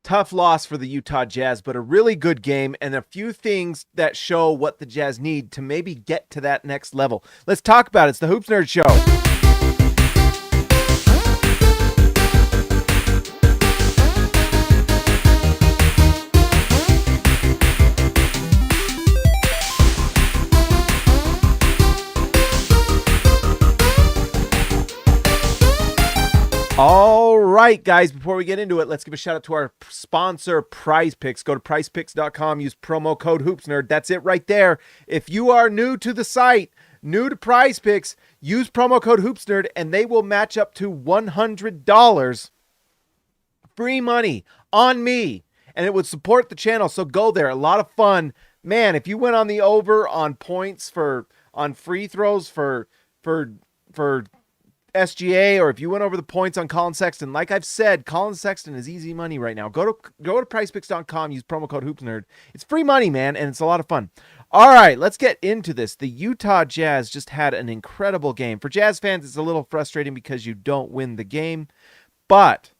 Tough loss for the Utah Jazz, but a really good game and a few things that show what the Jazz need to maybe get to that next level. Let's talk about it. It's the Hoops Nerd Show. All right, guys, before we get into it, let's give a shout out to our sponsor, Prize Picks. Go to prizepicks.com, use promo code HoopsNerd. That's it right there. If you are new to the site, new to Prize Picks, use promo code HoopsNerd, and they will match up to $100 free money on me, and it would support the channel, so go there. A lot of fun. Man, if you went on the over on points on free throws for SGA, or if you went over the points on Collin Sexton, like I've said, Collin Sexton is easy money right now. Go to prizepicks.com, use promo code HoopsNerd. It's free money, man, and it's a lot of fun. All right, let's get into this. The Utah Jazz just had an incredible game. For Jazz fans, it's a little frustrating because you don't win the game, but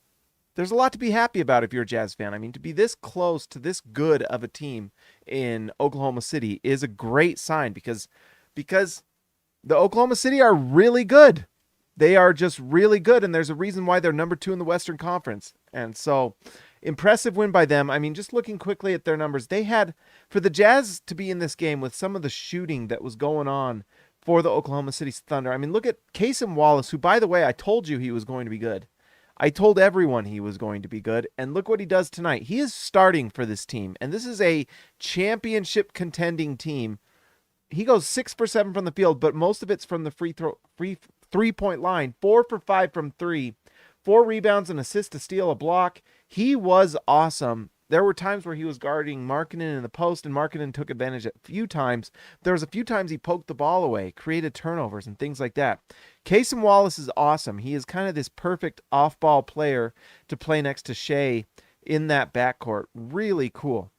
there's a lot to be happy about if you're a Jazz fan. I mean, to be this close to this good of a team in Oklahoma City is a great sign because the Oklahoma City are really good. They are just really good, and there's a reason why they're number 2 in the Western Conference. And so, impressive win by them. I mean, just looking quickly at their numbers, they had, for the Jazz to be in this game with some of the shooting that was going on for the Oklahoma City Thunder. I mean, look at Cason Wallace, who, by the way, I told you he was going to be good. I told everyone he was going to be good, and look what he does tonight. He is starting for this team, and this is a championship contending team. He goes 6 for 7 from the field, but most of it's from the free three-point line. 4 for 5 from 3. 4 rebounds, an assist, a steal, a block. He was awesome. There were times where he was guarding Markkanen in the post, and Markkanen took advantage a few times. There was a few times he poked the ball away, created turnovers, and things like that. Cason Wallace is awesome. He is kind of this perfect off-ball player to play next to Shea in that backcourt. Really cool.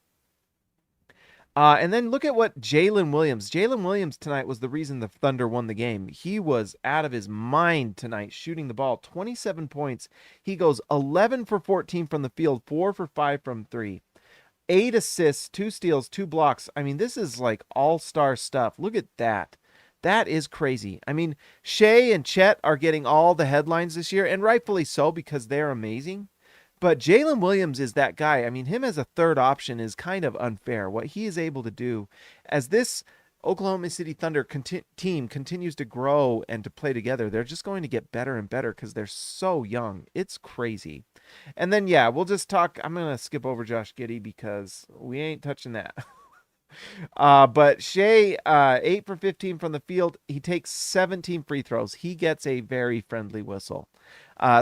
And then look at what Jalen Williams tonight was the reason the Thunder won the game. He was out of his mind tonight shooting the ball. 27 points. He goes 11 for 14 from the field, 4 for 5 from 3. 8 assists, 2 steals, 2 blocks. I mean, this is like all-star stuff. Look at that. That is crazy. I mean, Shea and Chet are getting all the headlines this year, and rightfully so because they're amazing. But Jalen Williams is that guy. I mean, him as a third option is kind of unfair. What he is able to do as this Oklahoma City Thunder team continues to grow and to play together, they're just going to get better and better because they're so young. It's crazy. And then, yeah, we'll just talk. I'm going to skip over Josh Giddey because we ain't touching that. But Shea, 8 for 15 from the field. He takes 17 free throws. He gets a very friendly whistle.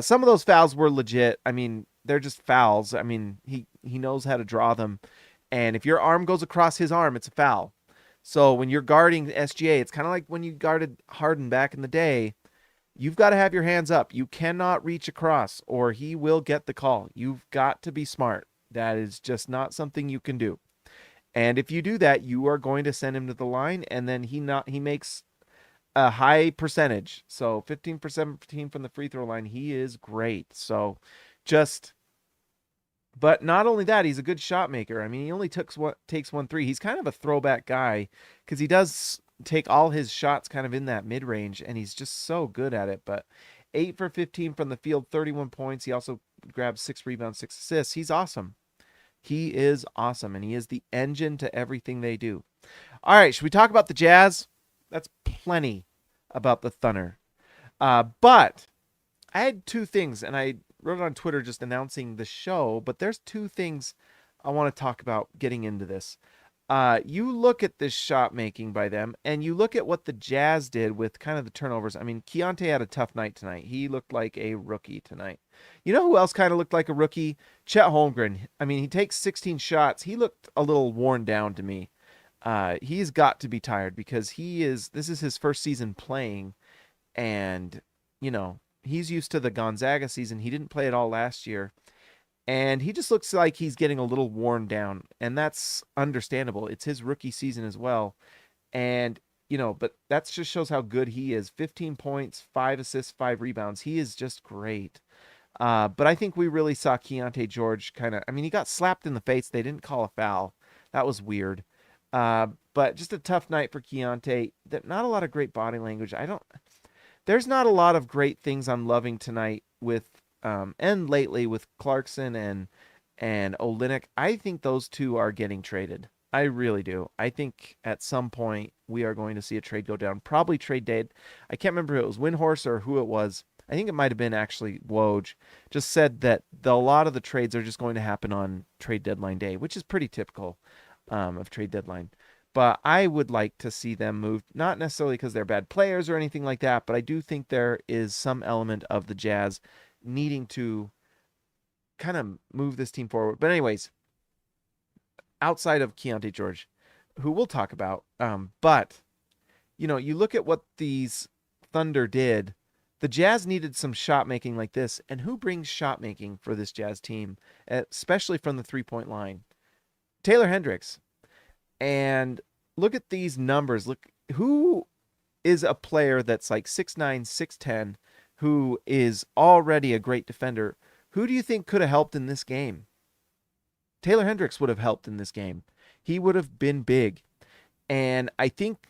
Some of those fouls were legit. I mean, they're just fouls. I mean, he knows how to draw them. And if your arm goes across his arm, it's a foul. So when you're guarding SGA, it's kind of like when you guarded Harden back in the day. You've got to have your hands up. You cannot reach across or he will get the call. You've got to be smart. That is just not something you can do. And if you do that, you are going to send him to the line, and then he makes a high percentage. So 15 for 17 from the free throw line. He is great. So but not only that, he's a good shot maker. I mean, he only takes 1 3. He's kind of a throwback guy because he does take all his shots kind of in that mid range, and he's just so good at it. But 8 for 15 from the field, 31 points. He also grabs 6 rebounds, 6 assists. He's awesome. He is awesome, and he is the engine to everything they do. All right, should we talk about the Jazz? That's plenty about the Thunder. But I had 2 things, and I wrote it on Twitter just announcing the show, but there's 2 things I want to talk about getting into this. You look at this shot making by them, and you look at what the Jazz did with kind of the turnovers. I mean, Keontae had a tough night tonight. He looked like a rookie tonight. You know who else kind of looked like a rookie? Chet Holmgren. I mean, he takes 16 shots. He looked a little worn down to me. He's got to be tired because this is his first season playing, and, you know, he's used to the Gonzaga season. He didn't play at all last year. And he just looks like he's getting a little worn down, and that's understandable. It's his rookie season as well. And, you know, but that just shows how good he is. 15 points, 5 assists, 5 rebounds. He is just great. But I think we really saw Keontae George kind of, I mean, he got slapped in the face. They didn't call a foul. That was weird. But just a tough night for Keontae. Not a lot of great body language. There's not a lot of great things I'm loving tonight with, and lately with Clarkson and Olynyk. I think those two are getting traded. I really do. I think at some point we are going to see a trade go down. Probably trade dead. I can't remember if it was Windhorse or who it was. I think it might have been actually Woj. Just said that a lot of the trades are just going to happen on trade deadline day, which is pretty typical of trade deadline. But I would like to see them moved, not necessarily because they're bad players or anything like that, but I do think there is some element of the Jazz needing to kind of move this team forward. But anyways, outside of Keontae George, who we'll talk about, but you look at what these Thunder did. The Jazz needed some shot making like this, and who brings shot making for this Jazz team, especially from the 3-point line? Taylor Hendricks. And look at these numbers. Look, who is a player that's like 6'9", 6'10", who is already a great defender? Who do you think could have helped in this game? Taylor Hendricks would have helped in this game. He would have been big. And I think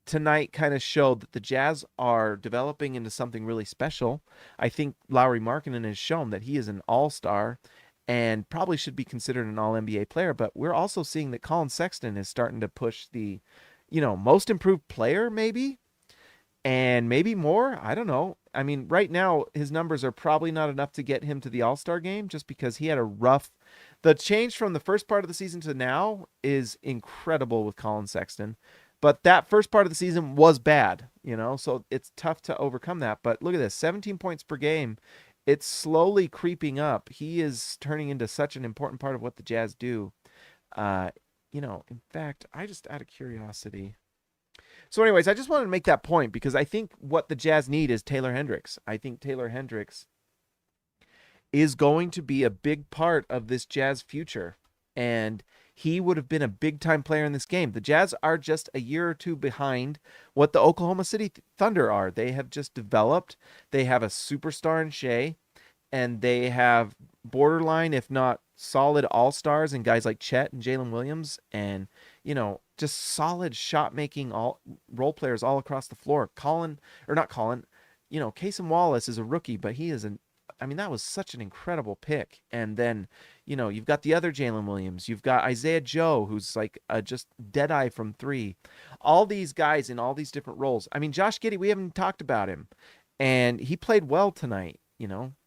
tonight kind of showed that the Jazz are developing into something really special. I think Lauri Markkanen has shown that he is an all-star and probably should be considered an all-NBA player, but we're also seeing that Collin Sexton is starting to push the, most improved player maybe, and maybe more. I don't know. I mean, right now his numbers are probably not enough to get him to the All-Star game just because he had the change from the first part of the season to now is incredible with Collin Sexton. But that first part of the season was bad, so it's tough to overcome that. But look at this, 17 points per game. It's slowly creeping up. He is turning into such an important part of what the Jazz do. In fact, I just out of curiosity. So anyways, I just wanted to make that point because I think what the Jazz need is Taylor Hendricks. I think Taylor Hendricks is going to be a big part of this Jazz future. And he would have been a big-time player in this game. The Jazz are just a year or two behind what the Oklahoma City Thunder are. They have just developed. They have a superstar in Shea, and they have borderline, if not solid all-stars and guys like Chet and Jalen Williams, and, just solid shot-making role players all across the floor. Cason Wallace is a rookie, but he is that was such an incredible pick. And then, you've got the other Jalen Williams. You've got Isaiah Joe, who's like just dead-eye from three. All these guys in all these different roles. I mean, Josh Giddey, we haven't talked about him. And he played well tonight,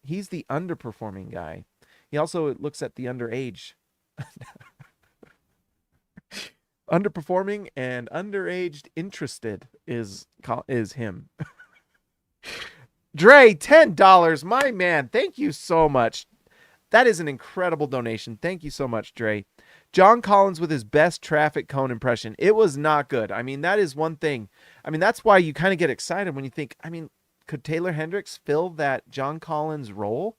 He's the underperforming guy. He also looks at the underage. Underperforming and underaged interested is him. Dre, $10, my man. Thank you so much. That is an incredible donation. Thank you so much, Dre. John Collins with his best traffic cone impression. It was not good. I mean, that is one thing. I mean, that's why you kind of get excited when you think, could Taylor Hendricks fill that John Collins role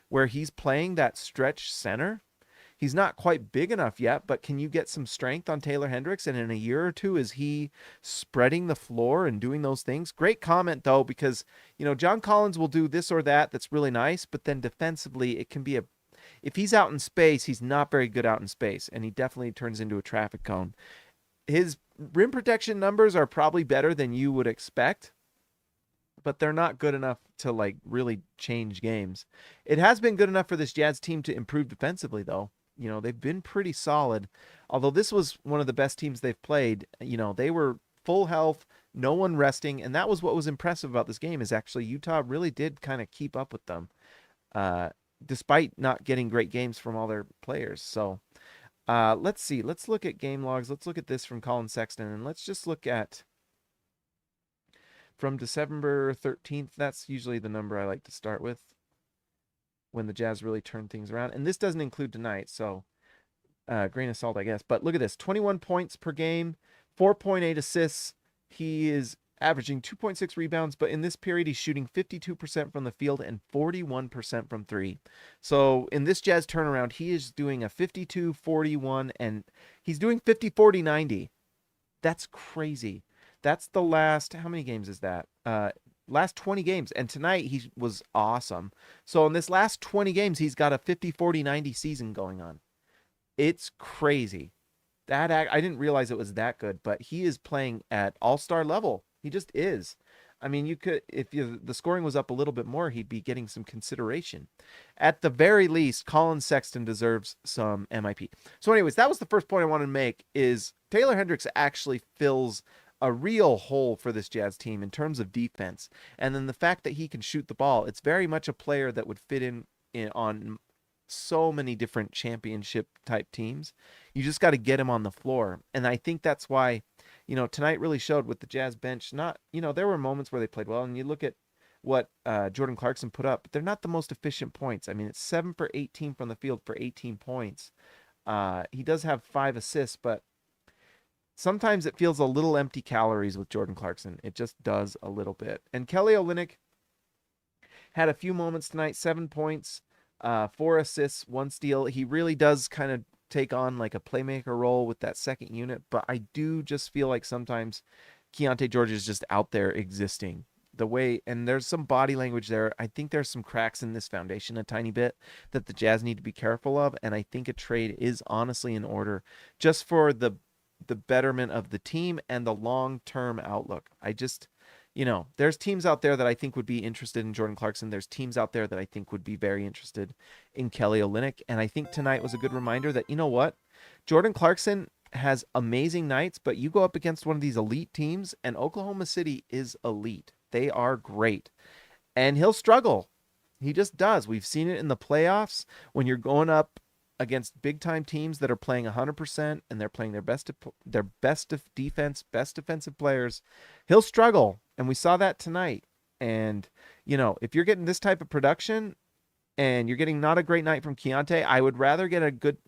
where he's playing that stretch center? He's not quite big enough yet, but can you get some strength on Taylor Hendricks? And in a year or two, is he spreading the floor and doing those things? Great comment, though, because, John Collins will do this or that that's really nice, but then defensively, it can be if he's out in space, he's not very good out in space, and he definitely turns into a traffic cone. His rim protection numbers are probably better than you would expect, but they're not good enough to, really change games. It has been good enough for this Jazz team to improve defensively, though. They've been pretty solid. Although this was one of the best teams they've played, they were full health, no one resting, and that was what was impressive about this game is actually Utah really did kind of keep up with them, despite not getting great games from all their players. So let's see. Let's look at game logs. Let's look at this from Collin Sexton, and let's just look at from December 13th. That's usually the number I like to start with when the Jazz really turn things around. And this doesn't include tonight, so grain of salt, I guess. But look at this, 21 points per game, 4.8 assists. He is averaging 2.6 rebounds, but in this period, he's shooting 52% from the field and 41% from three. So in this Jazz turnaround, he is doing a 52-41, and he's doing 50-40-90. That's crazy. That's the last, how many games is that? last 20 games. And tonight he was awesome. So in this last 20 games, he's got a 50-40-90 season going on. It's crazy. I didn't realize it was that good, but he is playing at all-star level. He just is. I mean, you could, if the scoring was up a little bit more, he'd be getting some consideration. At the very least, Collin Sexton deserves some MIP. So anyways, that was the first point I wanted to make, is Taylor Hendricks actually fills a real hole for this Jazz team in terms of defense. And then the fact that he can shoot the ball, it's very much a player that would fit in on so many different championship type teams. You just got to get him on the floor. And I think that's why, tonight really showed with the Jazz bench. Not, there were moments where they played well, and you look at what Jordan Clarkson put up, but they're not the most efficient points. I mean, it's 7 for 18 from the field for 18 points. He does have 5 assists, but sometimes it feels a little empty calories with Jordan Clarkson. It just does a little bit. And Kelly Olynyk had a few moments tonight, 7 points, 4 assists, 1 steal. He really does kind of take on like a playmaker role with that second unit, but I do just feel like sometimes Keyonte George is just out there existing the way, and there's some body language there. I think there's some cracks in this foundation a tiny bit that the Jazz need to be careful of, and I think a trade is honestly in order just for the betterment of the team and the long-term outlook. I just, there's teams out there that I think would be interested in Jordan Clarkson. There's teams out there that I think would be very interested in Kelly Olynyk. And I think tonight was a good reminder that, Jordan Clarkson has amazing nights, but you go up against one of these elite teams, and Oklahoma City is elite. They are great. And he'll struggle. He just does. We've seen it in the playoffs when you're going up against big-time teams that are playing 100% and they're playing their best of defense, best defensive players. He'll struggle. And we saw that tonight. And, if you're getting this type of production and you're getting not a great night from Keyonte, I would rather get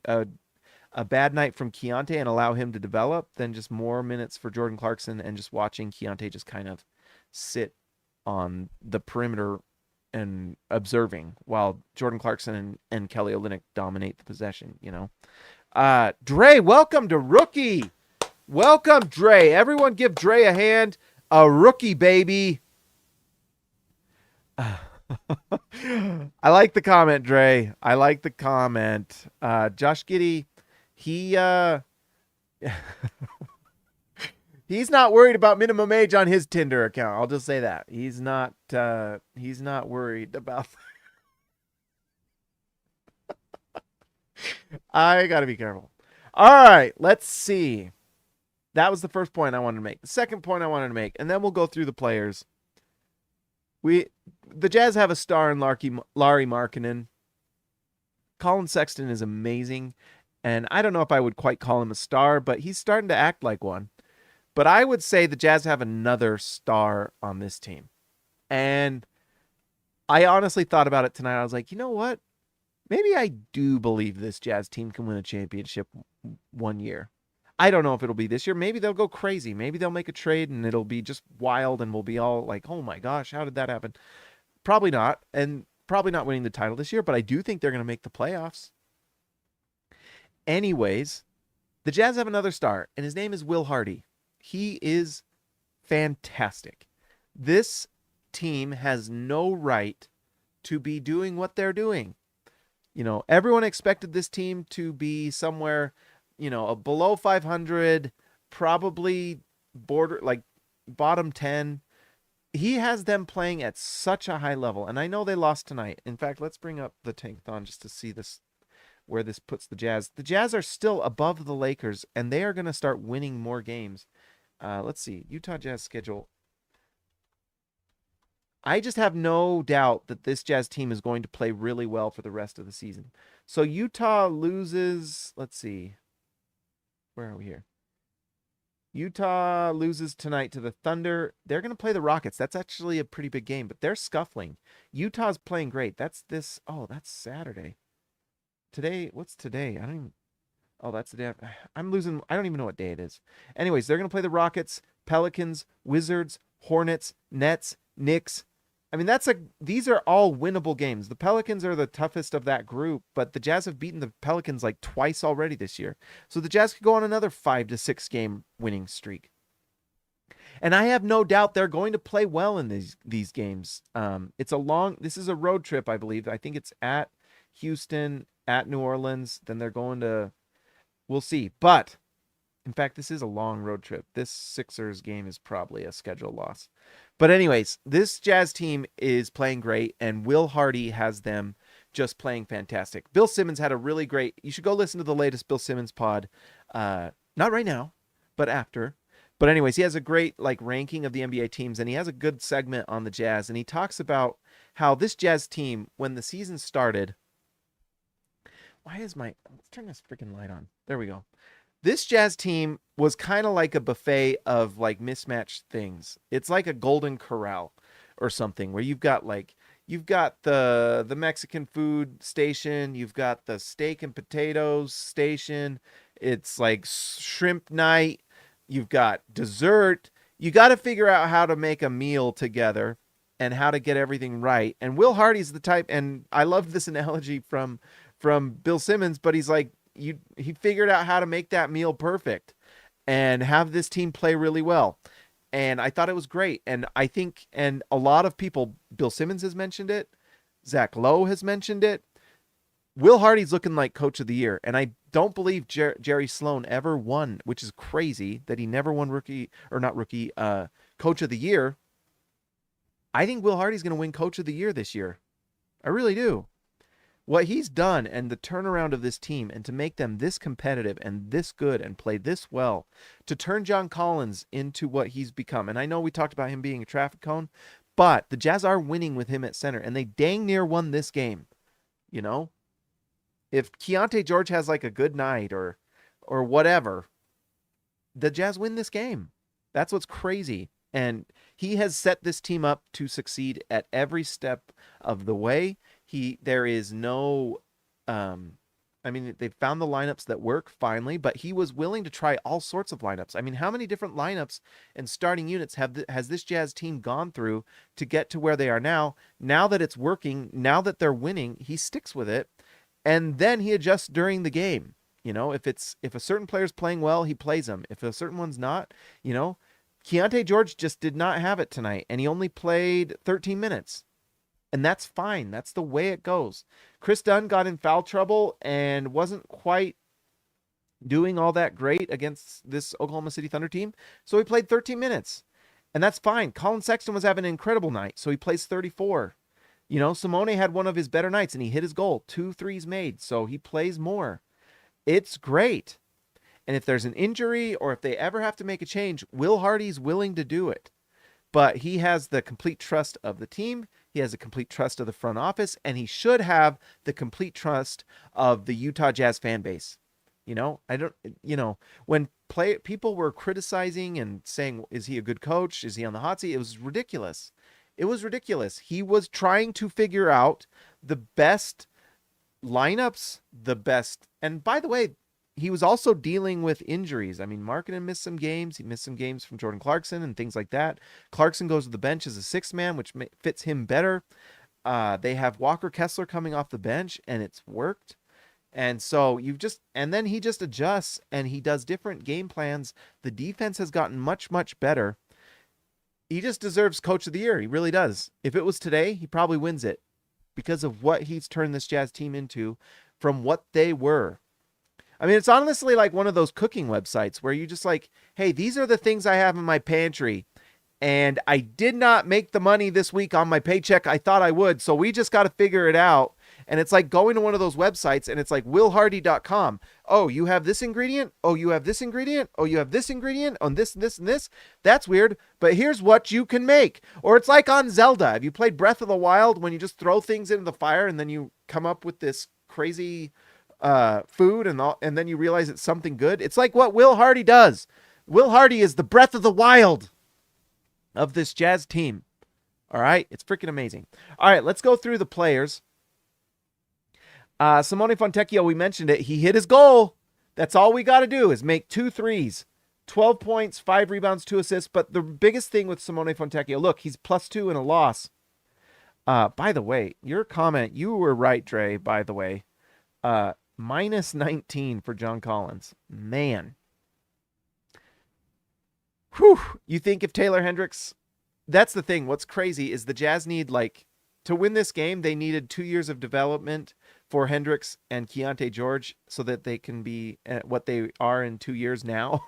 a bad night from Keyonte and allow him to develop than just more minutes for Jordan Clarkson and just watching Keyonte just kind of sit on the perimeter and observing while Jordan Clarkson and Kelly Olynyk dominate the possession, Dre, welcome to Rookie. Welcome, Dre. Everyone give Dre a hand. A rookie, baby. I like the comment, Dre. I like the comment. Josh Giddey, he's not worried about minimum age on his Tinder account. I'll just say that. He's not worried about I got to be careful. All right, let's see. That was the first point I wanted to make. The second point I wanted to make, and then we'll go through the players. The Jazz have a star in Lauri Markkanen. Collin Sexton is amazing, and I don't know if I would quite call him a star, but he's starting to act like one. But I would say the Jazz have another star on this team. And I honestly thought about it tonight. I was like, you know what? Maybe I do believe this Jazz team can win a championship one year. I don't know if it'll be this year. Maybe they'll go crazy. Maybe they'll make a trade and it'll be just wild and we'll be all like, oh my gosh, how did that happen? Probably not. And probably not winning the title this year, but I do think they're going to make the playoffs. Anyways, the Jazz have another star, and his name is Will Hardy. He is fantastic. This team has no right to be doing what they're doing. Everyone expected this team to be somewhere, below 500, probably bottom 10. He has them playing at such a high level, and I know they lost tonight. In fact, let's bring up the Tankathon just to see this, where this puts the Jazz. The Jazz are still above the Lakers, and they are going to start winning more games. Let's see. Utah Jazz schedule. I just have no doubt that this Jazz team is going to play really well for the rest of the season. So Utah loses, let's see. Where are we here? Utah loses tonight to the Thunder. They're going to play the Rockets. That's actually a pretty big game, but they're scuffling. Utah's playing great. That's Saturday. Today, what's today? That's the day. I'm losing. I don't even know what day it is. Anyways, they're going to play the Rockets, Pelicans, Wizards, Hornets, Nets, Knicks. I mean, these are all winnable games. The Pelicans are the toughest of that group, but the Jazz have beaten the Pelicans like twice already this year. So the Jazz could go on another 5 to 6 game winning streak. And I have no doubt they're going to play well in these games. This is a road trip, I believe. I think it's at Houston, at New Orleans. Then they're going to, we'll see. But in fact, this is a long road trip. This Sixers game is probably a schedule loss. But anyways, this Jazz team is playing great, and Will Hardy has them just playing fantastic. Bill Simmons had a really great, you should go listen to the latest Bill Simmons pod. Not right now, but after. But anyways, he has a great ranking of the NBA teams, and he has a good segment on the Jazz, and he talks about how this Jazz team, when the season started, let's turn this freaking light on. There we go. This Jazz team was kind of like a buffet of mismatched things. It's like a Golden Corral or something where you've got the Mexican food station, you've got the steak and potatoes station. It's like shrimp night. You've got dessert. You got to figure out how to make a meal together and how to get everything right. And Will Hardy's the type, and I love this analogy from Bill Simmons, but he's like, he figured out how to make that meal perfect and have this team play really well. And I thought it was great. And I think, and a lot of people, Bill Simmons has mentioned it. Zach Lowe has mentioned it. Will Hardy's looking like coach of the year. And I don't believe Jerry Sloan ever won, which is crazy that he never won coach of the year. I think Will Hardy's going to win coach of the year this year. I really do. What he's done and the turnaround of this team and to make them this competitive and this good and play this well, to turn John Collins into what he's become. And I know we talked about him being a traffic cone, but the Jazz are winning with him at center, and they dang near won this game. You know, if Keontae George has a good night or whatever, the Jazz win this game. That's what's crazy. And he has set this team up to succeed at every step of the way. There is no, they've found the lineups that work finally, but he was willing to try all sorts of lineups. I mean, how many different lineups and starting units has this Jazz team gone through to get to where they are now? Now that it's working, now that they're winning, he sticks with it, and then he adjusts during the game. You know, if a certain player's playing well, he plays them. If a certain one's not, Keontae George just did not have it tonight, and he only played 13 minutes. And that's fine. That's the way it goes. Chris Dunn got in foul trouble and wasn't quite doing all that great against this Oklahoma City Thunder team, so he played 13 minutes. And that's fine. Collin Sexton was having an incredible night, so he plays 34. Simone had one of his better nights, and he hit his goal. 2 threes made, so he plays more. It's great. And if there's an injury or if they ever have to make a change, Will Hardy's willing to do it. But he has the complete trust of the team. He has a complete trust of the front office, and he should have the complete trust of the Utah Jazz fan base. When people were criticizing and saying, is he a good coach? Is he on the hot seat? It was ridiculous. It was ridiculous. He was trying to figure out the best lineups, and by the way, he was also dealing with injuries. I mean, Markkanen missed some games. He missed some games from Jordan Clarkson and things like that. Clarkson goes to the bench as a sixth man, which fits him better. They have Walker Kessler coming off the bench, and it's worked. And so and then he just adjusts, and he does different game plans. The defense has gotten much, much better. He just deserves coach of the year. He really does. If it was today, he probably wins it because of what he's turned this Jazz team into from what they were. I mean, it's honestly like one of those cooking websites where you just hey, these are the things I have in my pantry, and I did not make the money this week on my paycheck I thought I would, so we just got to figure it out. And it's like going to one of those websites, and it's like willhardy.com. Oh, you have this ingredient? Oh, you have this ingredient? Oh, you have this ingredient on this, and this, and this? That's weird, but here's what you can make. Or it's like on Zelda. Have you played Breath of the Wild when you just throw things into the fire and then you come up with this crazy food and then you realize it's something good? It's like what Will Hardy does. Will Hardy is the Breath of the Wild of this Jazz team. All right, it's freaking amazing. All right, let's go through the players. Simone Fontecchio, we mentioned it. He hit his goal. That's all we got to do is make 2 threes. 12 points, 5 rebounds, 2 assists. But the biggest thing with Simone Fontecchio, look, he's +2 in a loss. By the way, your comment, you were right, Dre, by the way. -19 for John Collins. Man. Whew. You think if Taylor Hendricks, that's the thing. What's crazy is the Jazz need, like, to win this game, they needed 2 years of development for Hendricks and Keontae George so that they can be at what they are in 2 years now.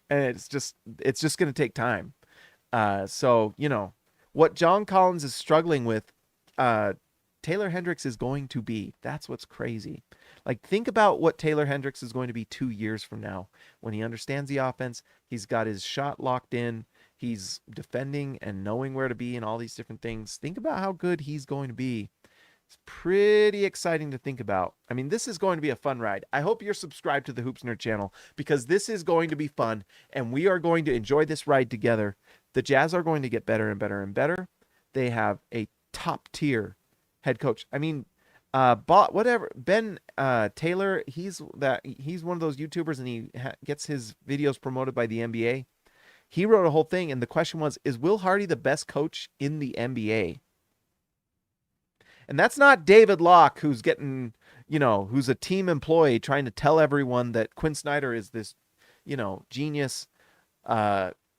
And it's just going to take time. So, what John Collins is struggling with, Taylor Hendricks is going to be. That's what's crazy. Like, think about what Taylor Hendricks is going to be 2 years from now when he understands the offense. He's got his shot locked in. He's defending and knowing where to be and all these different things. Think about how good he's going to be. It's pretty exciting to think about. I mean, this is going to be a fun ride. I hope you're subscribed to the Hoops Nerd channel because this is going to be fun and we are going to enjoy this ride together. The Jazz are going to get better and better and better. They have a top tier head coach. I mean, Ben Taylor, he's one of those YouTubers and he gets his videos promoted by the NBA. He wrote a whole thing and the question was, is Will Hardy the best coach in the NBA? And that's not David Locke, who's getting, who's a team employee trying to tell everyone that Quinn Snyder is this, genius.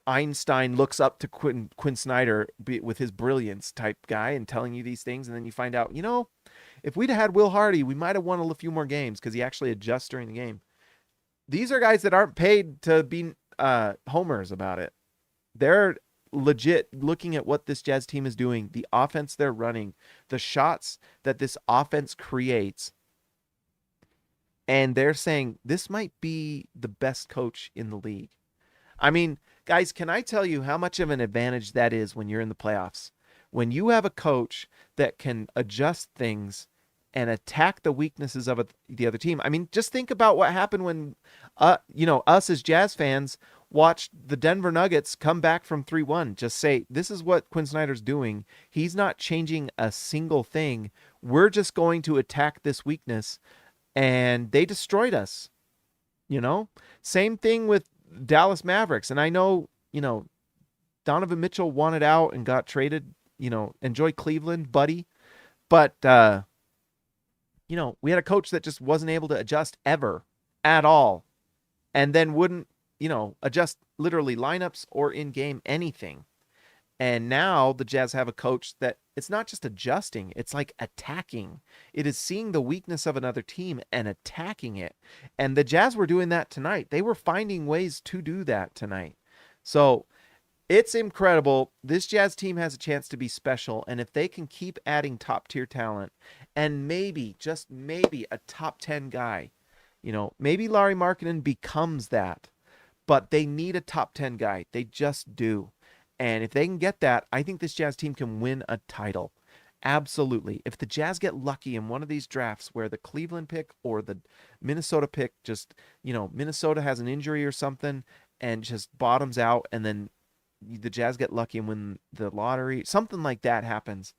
Einstein looks up to Quinn Snyder with his brilliance type guy and telling you these things. And then you find out, if we'd had Will Hardy, we might have won a few more games because he actually adjusts during the game. These are guys that aren't paid to be homers about it. They're legit looking at what this Jazz team is doing, the offense they're running, the shots that this offense creates, and they're saying this might be the best coach in the league. I mean, guys, can I tell you how much of an advantage that is when you're in the playoffs? When you have a coach that can adjust things and attack the weaknesses of the other team. I mean, just think about what happened when, us as Jazz fans watched the Denver Nuggets come back from 3-1. Just say, this is what Quinn Snyder's doing. He's not changing a single thing. We're just going to attack this weakness. And they destroyed us. Same thing with Dallas Mavericks. And I know, Donovan Mitchell wanted out and got traded, enjoy Cleveland, buddy. But, we had a coach that just wasn't able to adjust ever at all. And then wouldn't, adjust literally lineups or in-game anything. And now the Jazz have a coach that it's not just adjusting, it's like attacking. It is seeing the weakness of another team and attacking it. And the Jazz were doing that tonight. They were finding ways to do that tonight. So it's incredible. This Jazz team has a chance to be special. And if they can keep adding top-tier talent and maybe, just maybe, a top 10 guy, maybe Lauri Markkanen becomes that. But they need a top 10 guy. They just do. And if they can get that, I think this Jazz team can win a title. Absolutely. If the Jazz get lucky in one of these drafts where the Cleveland pick or the Minnesota pick just, Minnesota has an injury or something and just bottoms out, and then the Jazz get lucky and win the lottery, something like that happens,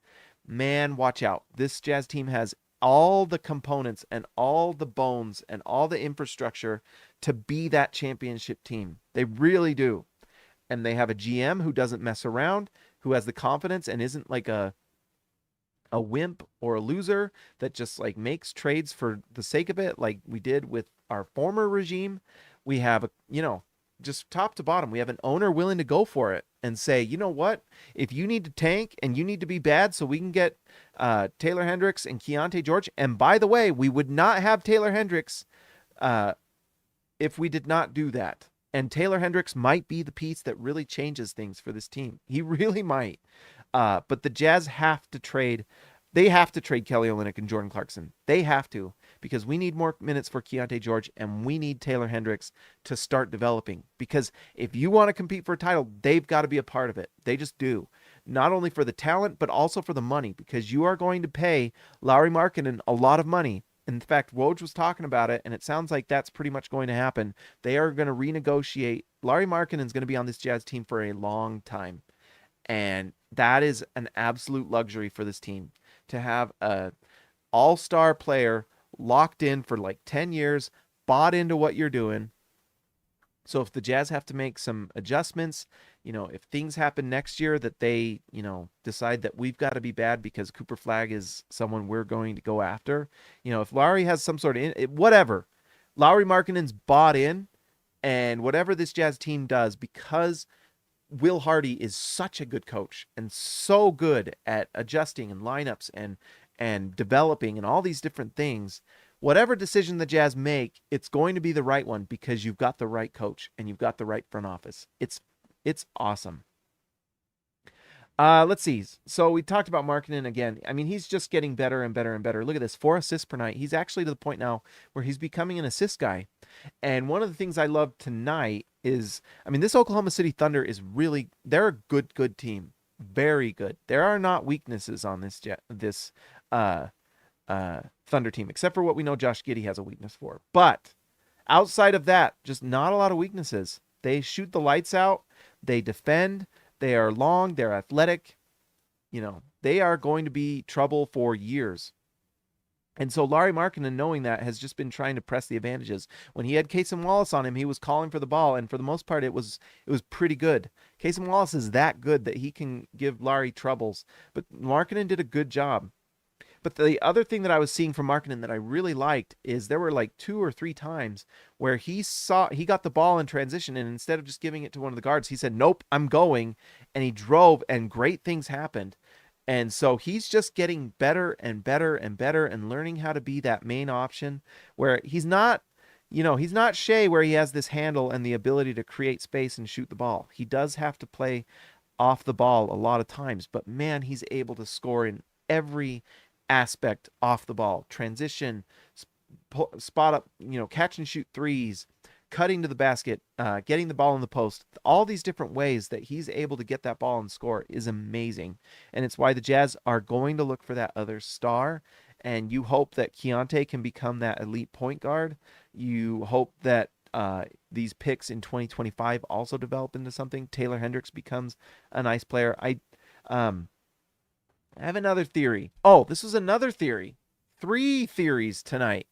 man, watch out. This Jazz team has all the components and all the bones and all the infrastructure to be that championship team. They really do. And they have a GM who doesn't mess around, who has the confidence and isn't like a wimp or a loser that just like makes trades for the sake of it, like we did with our former regime. We have just top to bottom, we have an owner willing to go for it and say, you know what, if you need to tank and you need to be bad so we can get Taylor Hendricks and Keontae George. And by the way, we would not have Taylor Hendricks if we did not do that. And Taylor Hendricks might be the piece that really changes things for this team. He really might. But the Jazz have to trade. They have to trade Kelly Olynyk and Jordan Clarkson. They have to, because we need more minutes for Keontae George, and we need Taylor Hendricks to start developing. Because if you want to compete for a title, they've got to be a part of it. They just do. Not only for the talent, but also for the money, because you are going to pay Lauri Markkanen a lot of money. In fact, Woj was talking about it, and it sounds like that's pretty much going to happen. They are going to renegotiate. Lauri Markkanen is going to be on this Jazz team for a long time. And that is an absolute luxury for this team, to have a all-star player locked in for like 10 years, bought into what you're doing. So if the Jazz have to make some adjustments, if things happen next year that they, decide that we've got to be bad because Cooper Flagg is someone we're going to go after, if Lauri has some sort of, whatever, Lauri Markkanen's bought in And whatever this Jazz team does, because Will Hardy is such a good coach and so good at adjusting and lineups and developing and all these different things, whatever decision the Jazz make, it's going to be the right one because you've got the right coach and you've got the right front office. It's awesome. Let's see. So we talked about Markkanen again. I mean, he's just getting better and better and better. Look at this, 4 assists per night. He's actually to the point now where he's becoming an assist guy. And one of the things I love tonight is, I mean, this Oklahoma City Thunder is really, they're a good team. Very good. There are not weaknesses on this Thunder team, except for what we know Josh Giddey has a weakness for. But outside of that, just not a lot of weaknesses. They shoot the lights out. They defend. They are long. They're athletic. You know, they are going to be trouble for years. And so Lauri Markkanen, knowing that, has just been trying to press the advantages. When he had Cason Wallace on him, he was calling for the ball, and for the most part, it was pretty good. Cason Wallace is that good that he can give Lauri troubles, but Markkanen did a good job. But the other thing that I was seeing from Markkanen that I really liked is there were like 2 or 3 times where he got the ball in transition, and instead of just giving it to one of the guards, he said, "Nope, I'm going," and he drove, and great things happened. And so he's just getting better and better and better and learning how to be that main option where he's not Shea where he has this handle and the ability to create space and shoot the ball. He does have to play off the ball a lot of times, but man, he's able to score in every aspect off the ball. Transition, spot up, catch and shoot threes, cutting to the basket, getting the ball in the post. All these different ways that he's able to get that ball and score is amazing. And it's why the Jazz are going to look for that other star. And you hope that Keontae can become that elite point guard. You hope that these picks in 2025 also develop into something. Taylor Hendricks becomes a nice player. I have another theory. Oh, this was another theory. 3 theories tonight.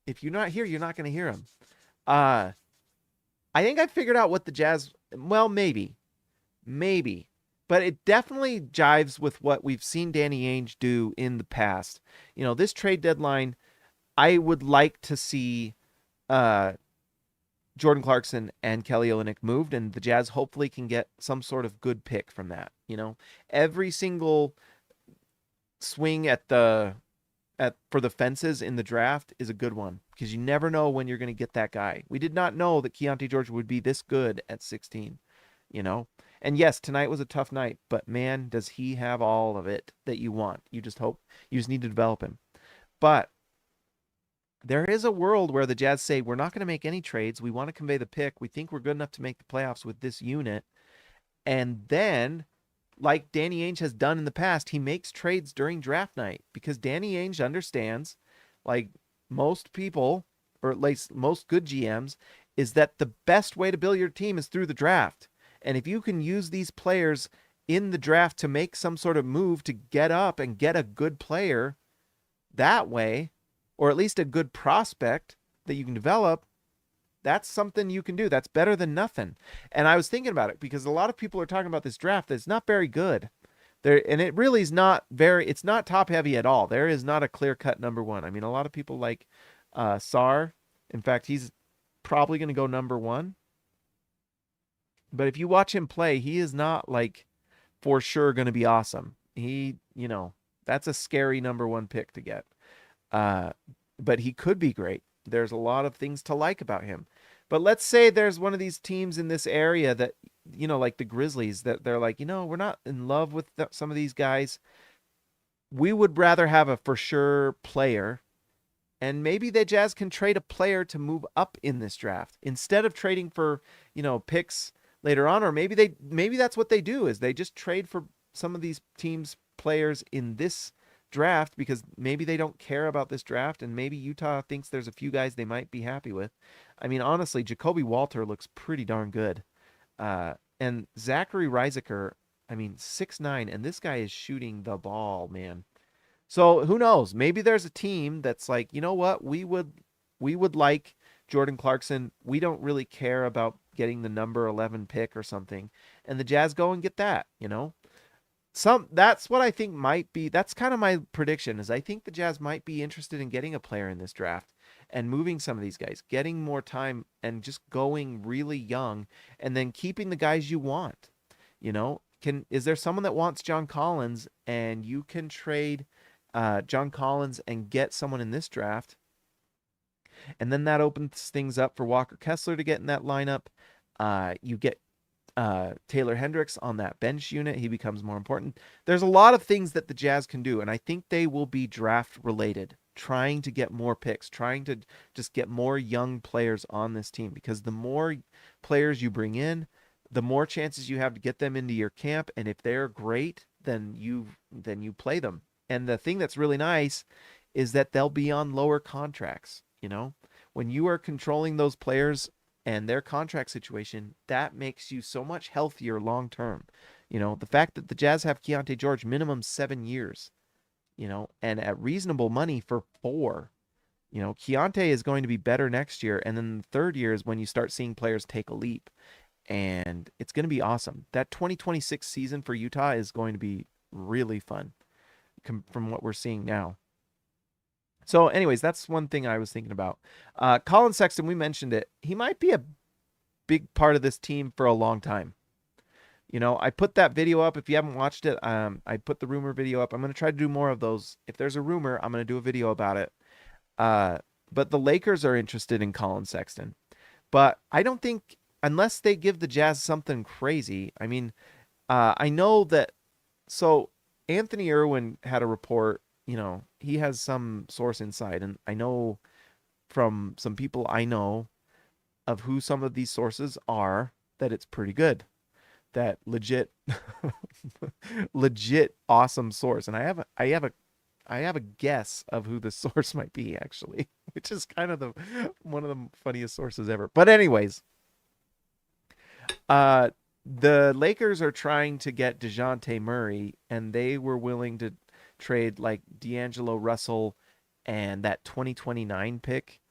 If you're not here, you're not going to hear them. I think I figured out what the Jazz, well, maybe, but it definitely jives with what we've seen Danny Ainge do in the past. This trade deadline, I would like to see Jordan Clarkson and Kelly Olynyk moved, and the Jazz hopefully can get some sort of good pick from that. Every single swing for the fences in the draft is a good one because you never know when you're going to get that guy. We did not know that Keontae George would be this good at 16, And yes, tonight was a tough night, but man, does he have all of it that you want. You just need to develop him. But there is a world where the Jazz say, we're not going to make any trades. We want to convey the pick. We think we're good enough to make the playoffs with this unit. And then, like Danny Ainge has done in the past, he makes trades during draft night because Danny Ainge understands, like most people, or at least most good GMs, is that the best way to build your team is through the draft. And if you can use these players in the draft to make some sort of move to get up and get a good player that way, or at least a good prospect that you can develop, that's something you can do. That's better than nothing. And I was thinking about it because a lot of people are talking about this draft that's not very good. And it really is not it's not top heavy at all. There is not a clear cut number 1. I mean, a lot of people like Sarr. In fact, he's probably going to go number 1. But if you watch him play, he is not like for sure going to be awesome. He, that's a scary number 1 pick to get. But he could be great. There's a lot of things to like about him. But let's say there's one of these teams in this area that, like the Grizzlies, that they're like, we're not in love with some of these guys. We would rather have a for sure player. And maybe the Jazz can trade a player to move up in this draft instead of trading for, picks later on. Or maybe that's what they do is they just trade for some of these teams' players in this draft because maybe they don't care about this draft and maybe Utah thinks there's a few guys they might be happy with. I mean, honestly, Jacoby Walter looks pretty darn good. And Zachary Reisaker, 6'9", and this guy is shooting the ball, man. So who knows? Maybe there's a team that's like, you know what? We would like Jordan Clarkson. We don't really care about getting the number 11 pick or something. And the Jazz go and get that, That's what I think might be. That's kind of my prediction is I think the Jazz might be interested in getting a player in this draft and moving some of these guys, getting more time and just going really young and then keeping the guys you want. You know, is there someone that wants John Collins and you can trade John Collins and get someone in this draft? And then that opens things up for Walker Kessler to get in that lineup. You get Taylor Hendricks on that bench unit. He becomes more important. There's a lot of things that the Jazz can do, and I think they will be draft related, trying to get more picks, trying to just get more young players on this team, because the more players you bring in, the more chances you have to get them into your camp, and if they're great, then you play them. And the thing that's really nice is that they'll be on lower contracts, you know? When you are controlling those players and their contract situation, that makes you so much healthier long term. You know, the fact that the Jazz have Keontae George minimum 7 years, you know, and at reasonable money for 4. You know, Keontae is going to be better next year, and then the third year is when you start seeing players take a leap, and it's going to be awesome. That 2026 season for Utah is going to be really fun from what we're seeing now. So anyways, that's one thing I was thinking about. Collin Sexton, we mentioned it. He might be a big part of this team for a long time. You know, I put that video up. If you haven't watched it, I put the rumor video up. I'm going to try to do more of those. If there's a rumor, I'm going to do a video about it. But the Lakers are interested in Collin Sexton. But I don't think, unless they give the Jazz something crazy, I mean, I know that, so Anthony Irwin had a report, you know, he has some source inside, and I know from some people I know of who some of these sources are that it's pretty good. That legit legit awesome source. And I have a guess of who the source might be, actually, which is kind of one of the funniest sources ever. But anyways, the Lakers are trying to get DeJounte Murray, and they were willing to trade like D'Angelo Russell and that 2029 pick.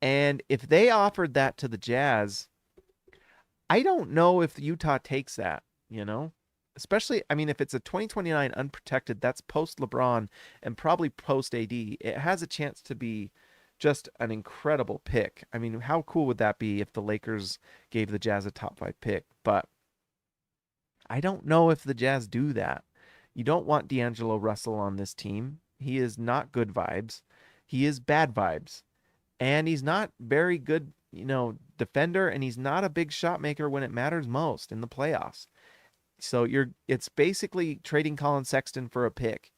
And if they offered that to the Jazz, I don't know if Utah takes that, you know? Especially, I mean, if it's a 2029 unprotected, that's post LeBron and probably post AD. It has a chance to be just an incredible pick. I mean, how cool would that be if the Lakers gave the Jazz a top 5 pick? But I don't know if the Jazz do that. You don't want D'Angelo Russell on this team. He is not good vibes. He is bad vibes. And he's not very good, you know, defender, and he's not a big shot maker when it matters most in the playoffs. So it's basically trading Collin Sexton for a pick.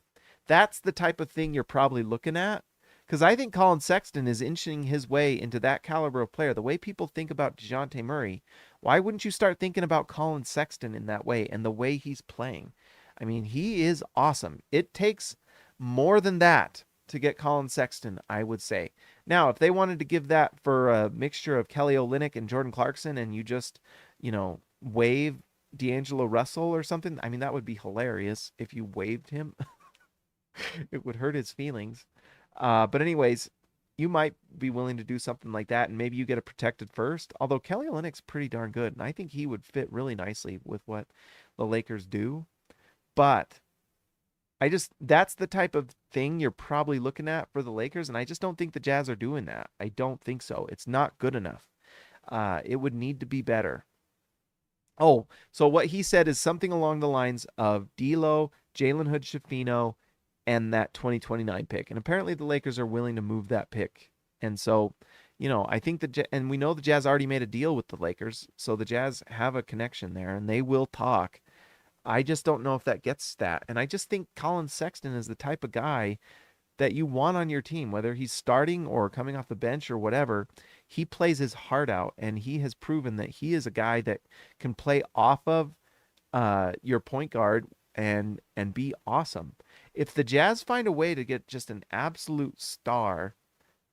That's the type of thing you're probably looking at, because I think Collin Sexton is inching his way into that caliber of player. The way people think about DeJounte Murray, why wouldn't you start thinking about Collin Sexton in that way and the way he's playing? I mean, he is awesome. It takes more than that to get Collin Sexton, I would say. Now, if they wanted to give that for a mixture of Kelly Olynyk and Jordan Clarkson, and you just, you know, waive D'Angelo Russell or something, I mean, that would be hilarious if you waived him. It would hurt his feelings. But anyways, you might be willing to do something like that, and maybe you get a protected first. Although Kelly Olynyk's pretty darn good, and I think he would fit really nicely with what the Lakers do. But that's the type of thing you're probably looking at for the Lakers, and I just don't think the Jazz are doing that. I don't think so. It's not good enough. It would need to be better. Oh, so what he said is something along the lines of D'Lo, Jalen Hood-Schifino, and that 2029 pick. And apparently the Lakers are willing to move that pick. And so, you know, I think and we know the Jazz already made a deal with the Lakers, so the Jazz have a connection there, and they will talk. I just don't know if that gets that. And I just think Collin Sexton is the type of guy that you want on your team, whether he's starting or coming off the bench or whatever. He plays his heart out, and he has proven that he is a guy that can play off of your point guard and be awesome. If the Jazz find a way to get just an absolute star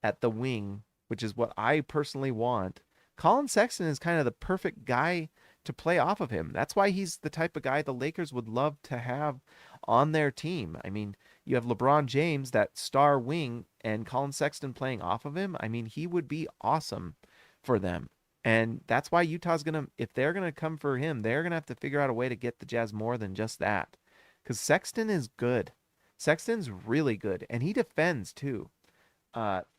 at the wing, which is what I personally want, Collin Sexton is kind of the perfect guy to play off of him. That's why he's the type of guy the Lakers would love to have on their team. I mean, you have LeBron James, that star wing, and Collin Sexton playing off of him. I mean, he would be awesome for them. And that's why Utah's if they're going to come for him, they're going to have to figure out a way to get the Jazz more than just that. because Sexton is good. Sexton's really good, and he defends too.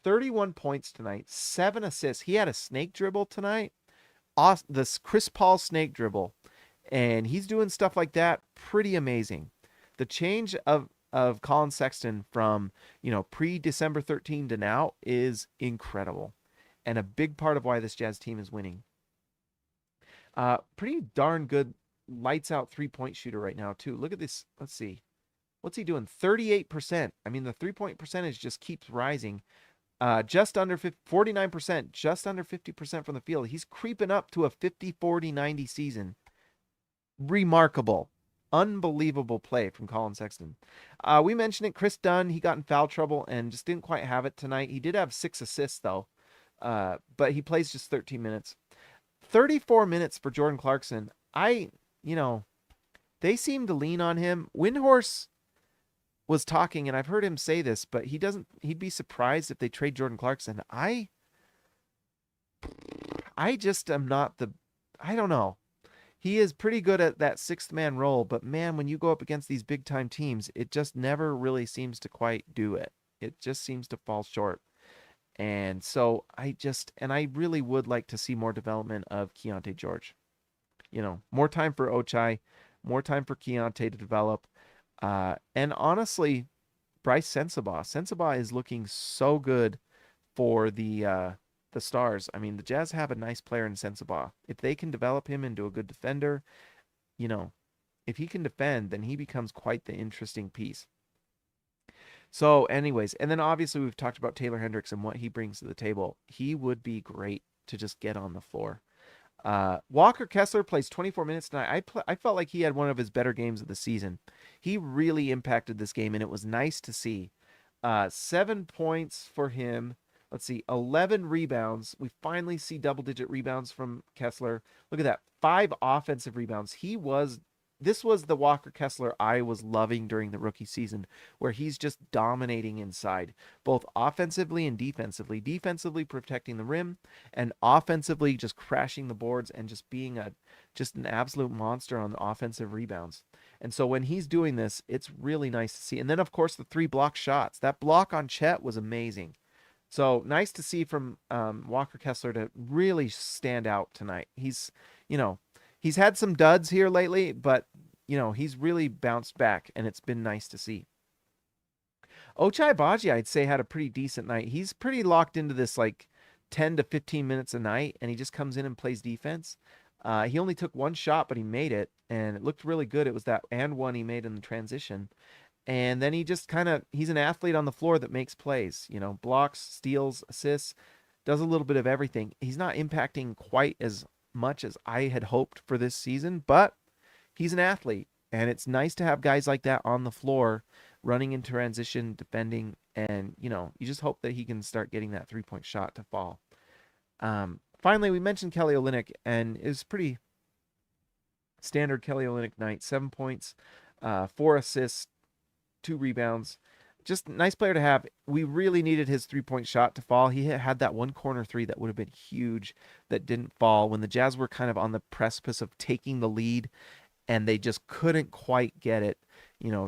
31 points tonight, 7 assists. He had a snake dribble tonight, this Chris Paul snake dribble, and he's doing stuff like that. Pretty amazing. The change of Collin Sexton from, pre-December 13 to now is incredible, and a big part of why this Jazz team is winning. Pretty darn good lights out 3-point shooter right now too. Look at this. Let's see. What's he doing? 38%. I mean, the 3-point percentage just keeps rising. Just under 49%, just under 50% from the field. He's creeping up to a 50-40-90 season. Remarkable. Unbelievable play from Collin Sexton. We mentioned it. Chris Dunn, he got in foul trouble and just didn't quite have it tonight. He did have 6 assists, though. But he plays just 13 minutes. 34 minutes for Jordan Clarkson. They seem to lean on him. Windhorse was talking, and I've heard him say this, but he'd be surprised if they trade Jordan Clarkson. I just am not I don't know. He is pretty good at that sixth man role, but man, when you go up against these big time teams, it just never really seems to quite do it. It just seems to fall short. And so I really would like to see more development of Keyonte George. More time for Ochai, more time for Keyonte to develop. And honestly, Bryce Sensabaugh. Sensabaugh is looking so good for the Stars. I mean, the Jazz have a nice player in Sensabaugh. If they can develop him into a good defender, if he can defend, then he becomes quite the interesting piece. So anyways, and then obviously we've talked about Taylor Hendricks and what he brings to the table. He would be great to just get on the floor. Walker Kessler plays 24 minutes tonight. I felt like he had one of his better games of the season. He really impacted this game, and it was nice to see. 7 points for him. Let's see, 11 rebounds. We finally see double-digit rebounds from Kessler. Look at that, 5 offensive rebounds. This was the Walker Kessler I was loving during the rookie season, where he's just dominating inside, both offensively and defensively. Defensively protecting the rim, and offensively just crashing the boards and just being an absolute monster on the offensive rebounds. And so when he's doing this, it's really nice to see. And then, of course, the 3 block shots. That block on Chet was amazing. So nice to see from Walker Kessler to really stand out tonight. He's had some duds here lately, but, he's really bounced back, and it's been nice to see. Ochai Agbaji, I'd say, had a pretty decent night. He's pretty locked into this, 10 to 15 minutes a night, and he just comes in and plays defense. He only took 1 shot, but he made it, and it looked really good. It was that and one he made in the transition. And then he just he's an athlete on the floor that makes plays, blocks, steals, assists, does a little bit of everything. He's not impacting quite as much as I had hoped for this season, but he's an athlete, and it's nice to have guys like that on the floor running in transition, defending, and you just hope that he can start getting that 3-point shot to fall. Finally, we mentioned Kelly Olynyk, and it was pretty standard Kelly Olynyk night. 7 points, 4 assists, 2 rebounds. Just a nice player to have. We really needed his 3-point shot to fall. He had that 1 corner 3 that would have been huge that didn't fall when the Jazz were kind of on the precipice of taking the lead, and they just couldn't quite get it.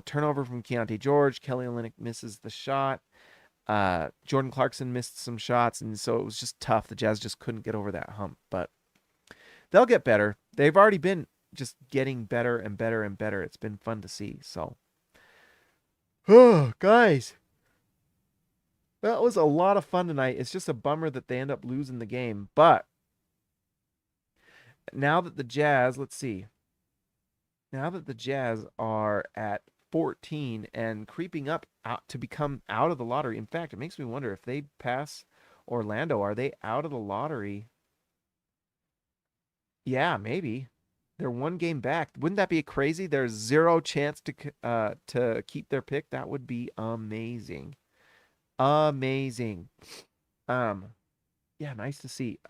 Turnover from Keyonte George. Kelly Olynyk misses the shot. Jordan Clarkson missed some shots, and so it was just tough. The Jazz just couldn't get over that hump, but they'll get better. They've already been just getting better and better and better. It's been fun to see, so... Oh, guys, that was a lot of fun tonight. It's just a bummer that they end up losing the game. But now that the Jazz, now that the Jazz are at 14 and creeping up out to become out of the lottery. In fact, it makes me wonder if they pass Orlando, are they out of the lottery? Yeah, maybe. They're 1 game back. Wouldn't that be crazy? There's 0 chance to keep their pick. That would be amazing. Amazing. Yeah, nice to see.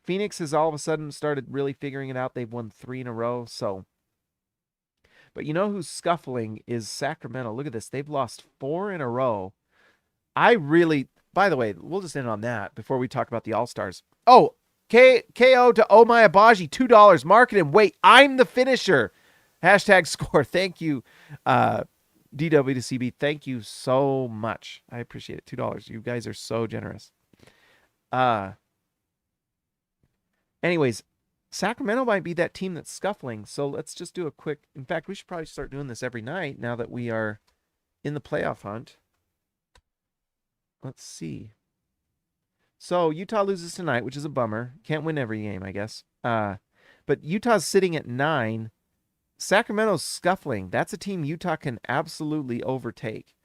Phoenix has all of a sudden started really figuring it out. They've won 3 in a row. So, but who's scuffling is Sacramento. Look at this. They've lost 4 in a row. By the way, we'll just end on that before we talk about the All-Stars. Oh, KO to Omai Agbaji, $2. Markkanen, wait, I'm the finisher. Hashtag score. Thank you, DW to CB. Thank you so much. I appreciate it. $2. You guys are so generous. Anyways, Sacramento might be that team that's scuffling. So let's just do a quick. In fact, we should probably start doing this every night now that we are in the playoff hunt. Let's see. So Utah loses tonight, which is a bummer. Can't win every game, I guess. But Utah's sitting at 9. Sacramento's scuffling. That's a team Utah can absolutely overtake.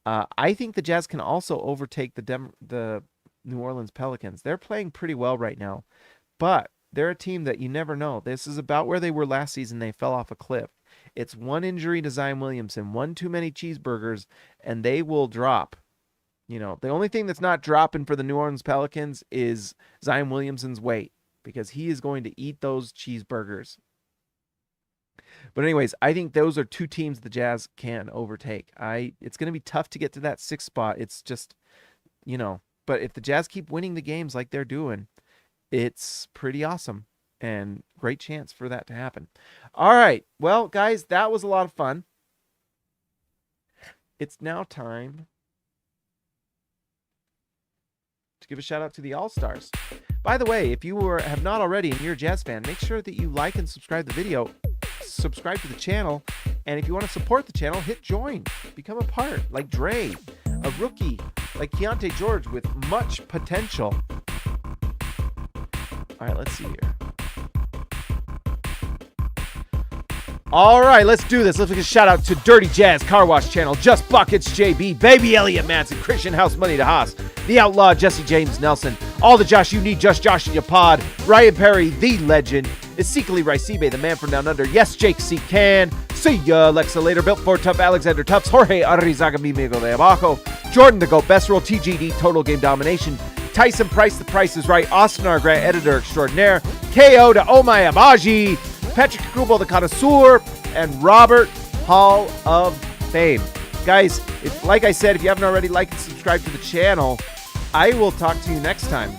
I think the Jazz can also overtake the New Orleans Pelicans. They're playing pretty well right now, but they're a team that you never know. This is about where they were last season. They fell off a cliff. It's one injury to Zion Williamson, one too many cheeseburgers, and they will drop. You know, the only thing that's not dropping for the New Orleans Pelicans is Zion Williamson's weight, because he is going to eat those cheeseburgers. But anyways, I think those are two teams the Jazz can overtake. It's going to be tough to get to that 6th spot. It's just, you know, but if the Jazz keep winning the games like they're doing, it's pretty awesome and great chance for that to happen. All right. Well, guys, that was a lot of fun. It's now time to give a shout out to the All-Stars. By the way, if you have not already and you're a Jazz fan, make sure that you like and subscribe to the video, subscribe to the channel, and if you want to support the channel, hit join. Become a part, like Dre, a rookie, like Keontae George with much potential. All right, let's see here. All right, let's do this. Let's give a shout out to Dirty Jazz Car Wash Channel, Just Buckets JB, Baby Elliott Madsen, Christian House Money to Haas, The Outlaw Jesse James Nelson, All the Josh You Need, Just Josh in your pod, Ryan Perry, The Legend, Ezekiel Ricibe, the man from down under, Yes Jake C. Can, See ya, Alexa Later, Built for Tough, Alexander Tufts, Jorge Arrizaga, Mi Amigo de Abajo, Jordan the Goat, Best Roll, TGD, Total Game Domination, Tyson Price, The Price is Right, Austin R. Grant, Editor Extraordinaire, KO to Omai Abaji, Patrick Kubo, the Connoisseur, and Robert, Hall of Fame. Guys, like I said, if you haven't already, like and subscribe to the channel. I will talk to you next time.